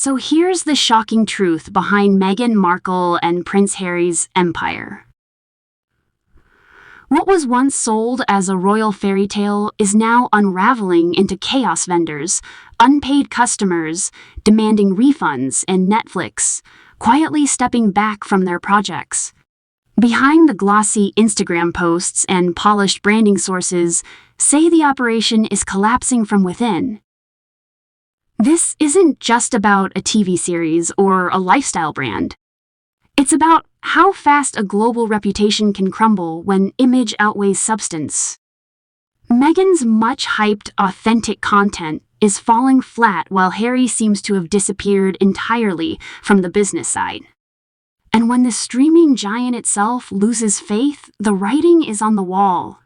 So here's the shocking truth behind Meghan Markle and Prince Harry's empire. What was once sold as a royal fairy tale is now unraveling into chaos vendors, unpaid customers, demanding refunds, and Netflix, quietly stepping back from their projects. Behind the glossy Instagram posts and polished branding sources say the operation is collapsing from within. This isn't just about a TV series or a lifestyle brand. It's about how fast a global reputation can crumble when image outweighs substance. Meghan's much-hyped, authentic content is falling flat while Harry seems to have disappeared entirely from the business side. And when the streaming giant itself loses faith, the writing is on the wall.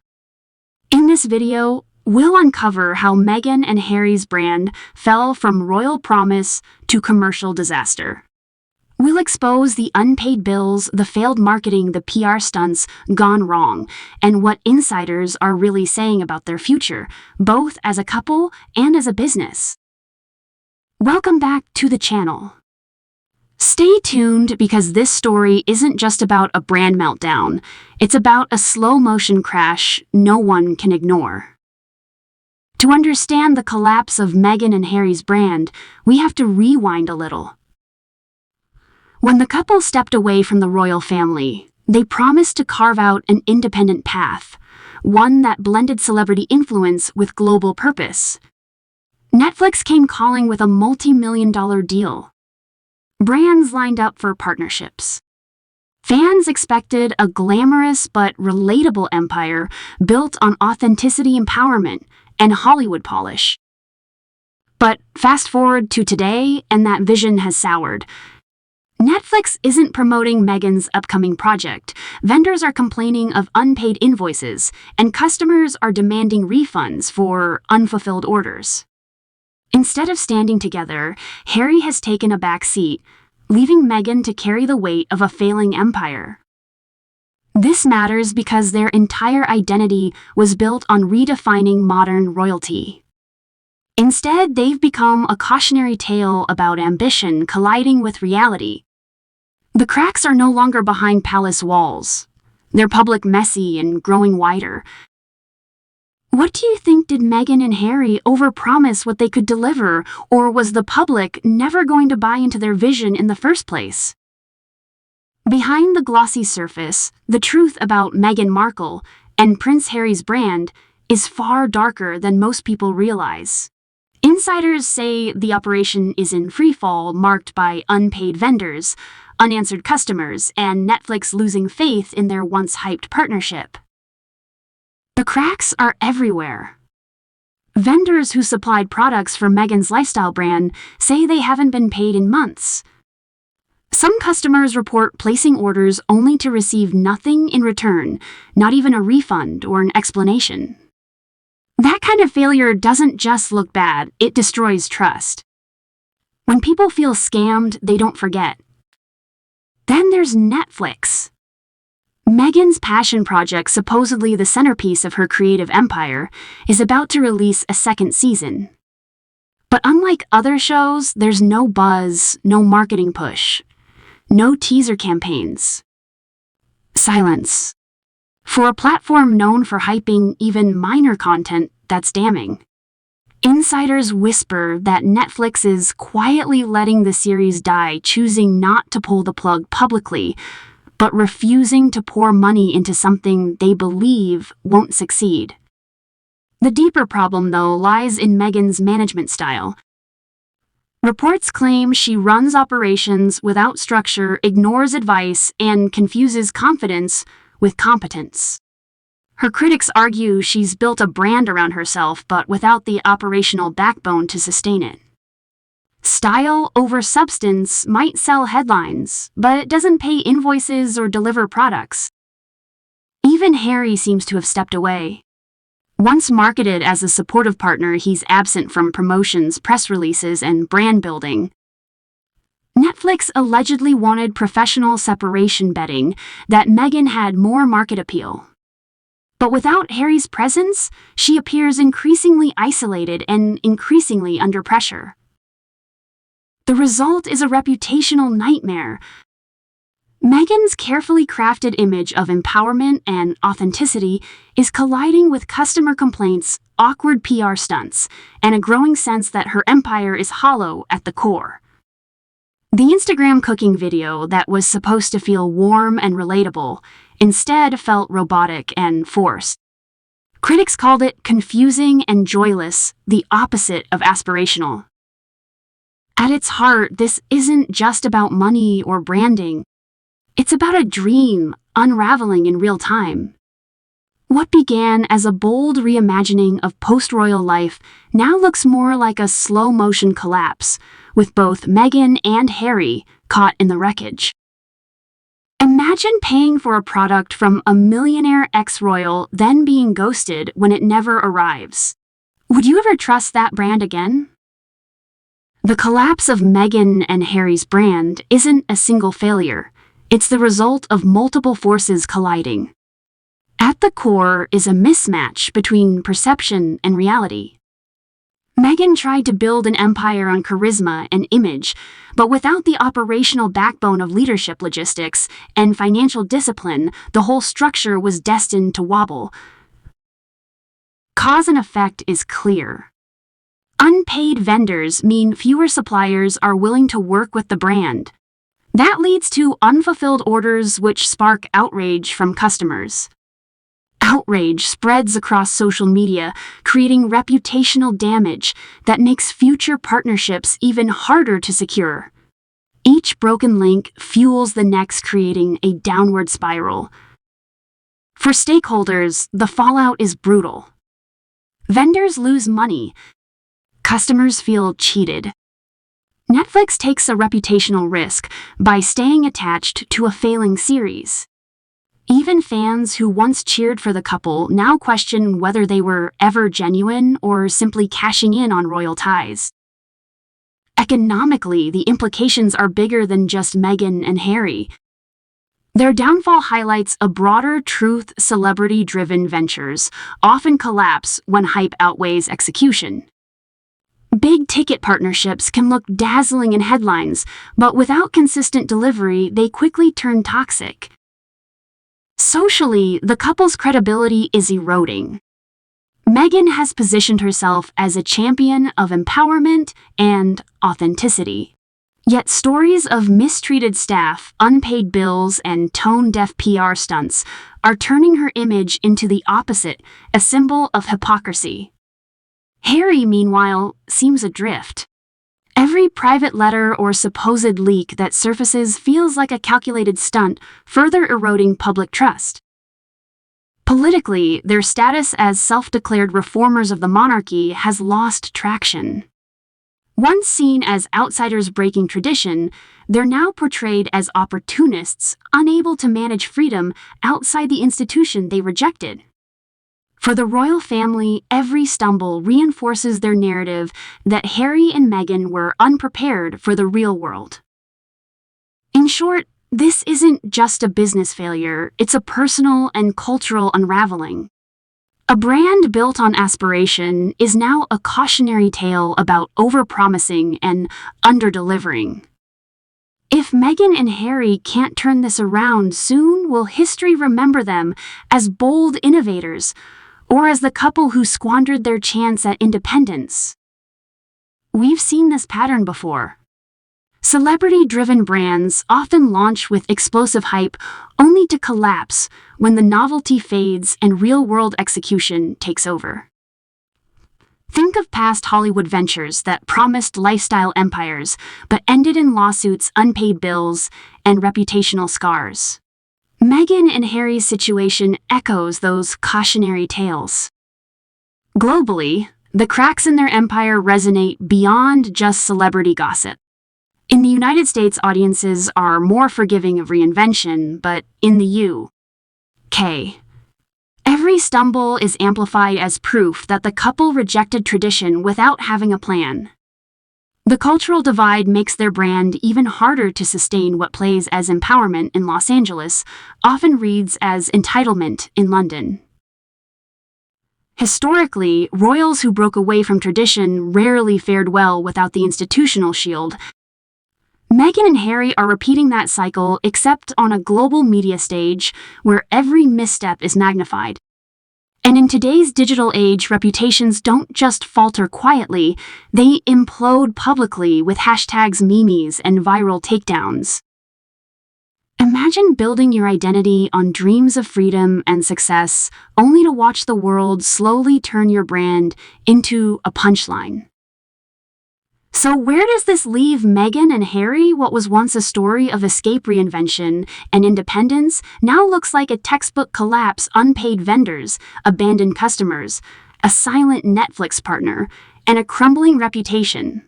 In this video, we'll uncover how Meghan and Harry's brand fell from royal promise to commercial disaster. We'll expose the unpaid bills, the failed marketing, the PR stunts gone wrong, and what insiders are really saying about their future, both as a couple and as a business. Welcome back to the channel. Stay tuned because this story isn't just about a brand meltdown. It's about a slow-motion crash no one can ignore. To understand the collapse of Meghan and Harry's brand, we have to rewind a little. When the couple stepped away from the royal family, they promised to carve out an independent path, one that blended celebrity influence with global purpose. Netflix came calling with a multi-million-dollar deal. Brands lined up for partnerships. Fans expected a glamorous but relatable empire built on authenticity, empowerment, and Hollywood polish. But fast forward to today, and that vision has soured. Netflix isn't promoting Meghan's upcoming project. Vendors are complaining of unpaid invoices, and customers are demanding refunds for unfulfilled orders. Instead of standing together, Harry has taken a back seat, leaving Meghan to carry the weight of a failing empire. This matters because their entire identity was built on redefining modern royalty. Instead, they've become a cautionary tale about ambition colliding with reality. The cracks are no longer behind palace walls. They're public, messy, and growing wider. What do you think? Did Meghan and Harry overpromise what they could deliver, or was the public never going to buy into their vision in the first place? Behind the glossy surface, the truth about Meghan Markle and Prince Harry's brand is far darker than most people realize. Insiders say the operation is in freefall, marked by unpaid vendors, unanswered customers, and Netflix losing faith in their once-hyped partnership. The cracks are everywhere. Vendors who supplied products for Meghan's lifestyle brand say they haven't been paid in months. Some customers report placing orders only to receive nothing in return, not even a refund or an explanation. That kind of failure doesn't just look bad, it destroys trust. When people feel scammed, they don't forget. Then there's Netflix. Meghan's passion project, supposedly the centerpiece of her creative empire, is about to release a second season. But unlike other shows, there's no buzz, no marketing push, no teaser campaigns. Silence. For a platform known for hyping even minor content, that's damning. Insiders whisper that Netflix is quietly letting the series die, choosing not to pull the plug publicly, but refusing to pour money into something they believe won't succeed. The deeper problem, though, lies in Meghan's management style. Reports claim she runs operations without structure, ignores advice, and confuses confidence with competence. Her critics argue she's built a brand around herself, but without the operational backbone to sustain it. Style over substance might sell headlines, but it doesn't pay invoices or deliver products. Even Harry seems to have stepped away. Once marketed as a supportive partner, he's absent from promotions, press releases, and brand building. Netflix allegedly wanted professional separation, betting that Meghan had more market appeal. But without Harry's presence, she appears increasingly isolated and increasingly under pressure. The result is a reputational nightmare. Meghan's carefully crafted image of empowerment and authenticity is colliding with customer complaints, awkward PR stunts, and a growing sense that her empire is hollow at the core. The Instagram cooking video that was supposed to feel warm and relatable instead felt robotic and forced. Critics called it confusing and joyless, the opposite of aspirational. At its heart, this isn't just about money or branding. It's about a dream unraveling in real time. What began as a bold reimagining of post-royal life now looks more like a slow-motion collapse, with both Meghan and Harry caught in the wreckage. Imagine paying for a product from a millionaire ex-royal, then being ghosted when it never arrives. Would you ever trust that brand again? The collapse of Meghan and Harry's brand isn't a single failure. It's the result of multiple forces colliding. At the core is a mismatch between perception and reality. Meghan tried to build an empire on charisma and image, but without the operational backbone of leadership logistics and financial discipline, the whole structure was destined to wobble. Cause and effect is clear. Unpaid vendors mean fewer suppliers are willing to work with the brand. That leads to unfulfilled orders, which spark outrage from customers. Outrage spreads across social media, creating reputational damage that makes future partnerships even harder to secure. Each broken link fuels the next, creating a downward spiral. For stakeholders, the fallout is brutal. Vendors lose money. Customers feel cheated. Netflix takes a reputational risk by staying attached to a failing series. Even fans who once cheered for the couple now question whether they were ever genuine or simply cashing in on royal ties. Economically, the implications are bigger than just Meghan and Harry. Their downfall highlights a broader truth. Celebrity-driven ventures often collapse when hype outweighs execution. Big-ticket partnerships can look dazzling in headlines, but without consistent delivery, they quickly turn toxic. Socially, the couple's credibility is eroding. Meghan has positioned herself as a champion of empowerment and authenticity. Yet stories of mistreated staff, unpaid bills, and tone-deaf PR stunts are turning her image into the opposite, a symbol of hypocrisy. Harry, meanwhile, seems adrift. Every private letter or supposed leak that surfaces feels like a calculated stunt, further eroding public trust. Politically, their status as self-declared reformers of the monarchy has lost traction. Once seen as outsiders breaking tradition, they're now portrayed as opportunists, unable to manage freedom outside the institution they rejected. For the royal family, every stumble reinforces their narrative that Harry and Meghan were unprepared for the real world. In short, this isn't just a business failure, it's a personal and cultural unraveling. A brand built on aspiration is now a cautionary tale about overpromising and underdelivering. If Meghan and Harry can't turn this around soon, will history remember them as bold innovators, or as the couple who squandered their chance at independence? We've seen this pattern before. Celebrity-driven brands often launch with explosive hype only to collapse when the novelty fades and real-world execution takes over. Think of past Hollywood ventures that promised lifestyle empires but ended in lawsuits, unpaid bills, and reputational scars. Meghan and Harry's situation echoes those cautionary tales. Globally, the cracks in their empire resonate beyond just celebrity gossip. In the United States, audiences are more forgiving of reinvention, but in the UK, every stumble is amplified as proof that the couple rejected tradition without having a plan. The cultural divide makes their brand even harder to sustain. What plays as empowerment in Los Angeles often reads as entitlement in London. Historically, royals who broke away from tradition rarely fared well without the institutional shield. Meghan and Harry are repeating that cycle, except on a global media stage where every misstep is magnified. And in today's digital age, reputations don't just falter quietly, they implode publicly with hashtags, memes, and viral takedowns. Imagine building your identity on dreams of freedom and success, only to watch the world slowly turn your brand into a punchline. So where does this leave Meghan and Harry? What was once a story of escape, reinvention, and independence now looks like a textbook collapse. Unpaid vendors, abandoned customers, a silent Netflix partner, and a crumbling reputation.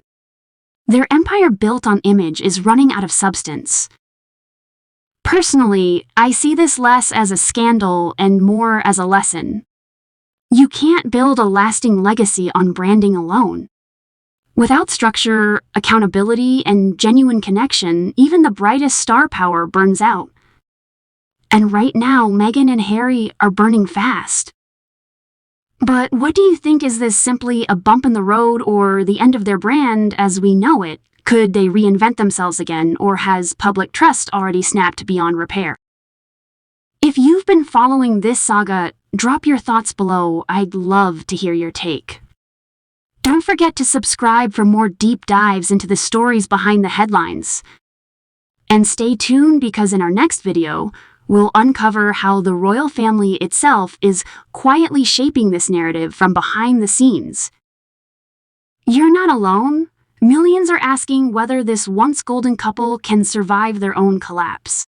Their empire built on image is running out of substance. Personally, I see this less as a scandal and more as a lesson. You can't build a lasting legacy on branding alone. Without structure, accountability, and genuine connection, even the brightest star power burns out. And right now, Meghan and Harry are burning fast. But what do you think? Is this simply a bump in the road or the end of their brand as we know it? Could they reinvent themselves again, or has public trust already snapped beyond repair? If you've been following this saga, drop your thoughts below. I'd love to hear your take. Don't forget to subscribe for more deep dives into the stories behind the headlines. And stay tuned, because in our next video, we'll uncover how the royal family itself is quietly shaping this narrative from behind the scenes. You're not alone. Millions are asking whether this once golden couple can survive their own collapse.